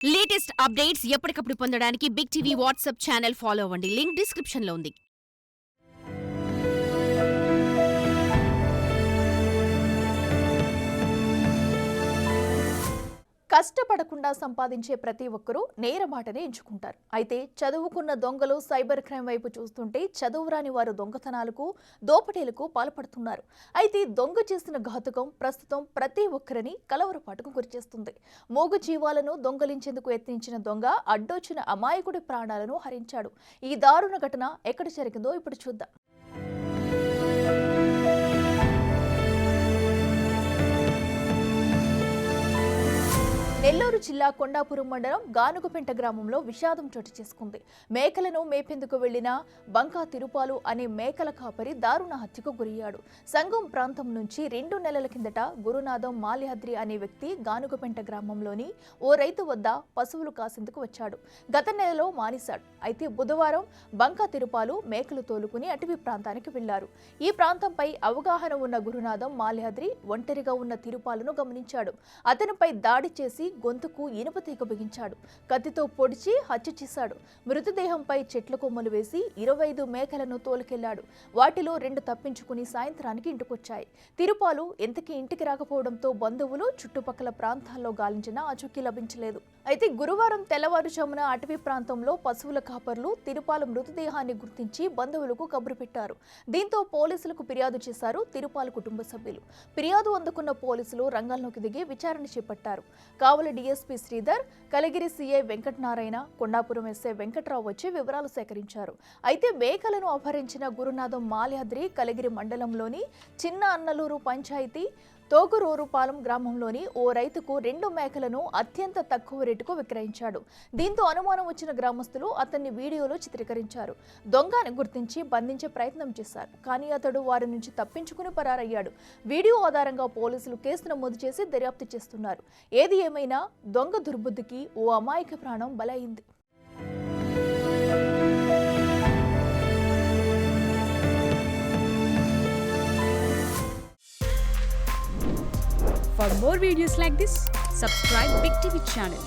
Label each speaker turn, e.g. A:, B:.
A: Latest updates ఎప్పటికప్పుడు పొందడానికి big TV WhatsApp channel follow అవ్వండి. లింక్ డిస్క్రిప్షన్లో ఉంది.
B: కష్టపడకుండా సంపాదించే ప్రతి ఒక్కరూ నేరబాటనే ఎంచుకుంటారు. అయితే చదువుకున్న దొంగలు సైబర్ క్రైమ్ వైపు చూస్తుంటే చదువురాని వారు దొంగతనాలకు, దోపిడీలకు పాల్పడుతున్నారు. అయితే దొంగ చేసిన ఘాతుకం ప్రస్తుతం ప్రతి ఒక్కరిని కలవరపాటుకు గురిచేస్తుంది. మూగ జీవాలను దొంగలించేందుకు యత్నించిన దొంగ అడ్డొచ్చిన అమాయకుడి ప్రాణాలను హరించాడు. ఈ దారుణ ఘటన ఎక్కడ జరిగిందో ఇప్పుడు చూద్దాం. నెల్లూరు జిల్లా కొండాపురం మండలం గానుగుపెంట గ్రామంలో విషాదం చోటు చేసుకుంది. మేకలను మేపేందుకు వెళ్లిన బంకా తిరుపాలు అనే మేకల కాపరి దారుణ హత్యకు గురయ్యాడు. సంగం ప్రాంతం నుంచి 2 నెలల కిందట గురునాథం మాల్యాద్రి అనే వ్యక్తి గానుగుపెంట గ్రామంలోని ఓ రైతు వద్ద పశువులు కాసేందుకు వచ్చాడు. గత నెలలో మానేశాడు. అయితే బుధవారం బంకా తిరుపాలు మేకలు తోలుకుని అటవీ ప్రాంతానికి వెళ్లారు. ఈ ప్రాంతంపై అవగాహన ఉన్న గురునాథం మాల్యాద్రి ఒంటరిగా ఉన్న తిరుపాలను గమనించాడు. అతనిపై దాడి చేసి గొంతుకు ఇనుప తీగ బిగించాడు. కత్తితో పొడిచి హత్య చేశాడు. మృతదేహంపై చెట్ల కొమ్మలు వేసి 25 మేకలను తోలుకెళ్లాడు. వాటిలో 2 తప్పించుకుని సాయంత్రానికి ఇంటికొచ్చాయి. తిరుపాలు ఎంతకీ ఇంటికి రాకపోవడంతో బంధువులు చుట్టుపక్కల ప్రాంతాల్లో గాలించినా ఆచూకీ లభించలేదు. అయితే గురువారం తెల్లవారుజామున అటవీ ప్రాంతంలో పశువుల కాపర్లు తిరుపాలు మృతదేహాన్ని గుర్తించి బంధువులకు కబురు పెట్టారు. దీంతో పోలీసులకు ఫిర్యాదు చేశారు తిరుపాలు కుటుంబ సభ్యులు. ఫిర్యాదు అందుకున్న పోలీసులు రంగంలోకి దిగి విచారణ చేపట్టారు. Kavali DSP Sridhar, Kaligiri CI Venkatanarayana, Kondapuram SI Venkatrao వచ్చి వివరాలు సేకరించారు. అయితే మేకలను అపహరించిన గురునాథం మాల్యాద్రి కలిగిరి మండలంలోని చిన్న అన్నలూరు పంచాయతీ తోగురూరుపాలెం గ్రామంలోని ఓ రైతుకు 2 మేకలను అత్యంత తక్కువ రేటుకు విక్రయించాడు. దీంతో అనుమానం వచ్చిన గ్రామస్తులు అతన్ని వీడియోలో చిత్రీకరించారు. దొంగని గుర్తించి బంధించే ప్రయత్నం చేశారు. కానీ అతడు వారి నుంచి తప్పించుకుని పరారయ్యాడు. వీడియో ఆధారంగా పోలీసులు కేసు నమోదు చేసి దర్యాప్తు చేస్తున్నారు. ఏది ఏమైనా దొంగ దుర్బుద్ధికి ఓ అమాయక ప్రాణం బలైంది.
C: For more videos like this, subscribe Big TV channel.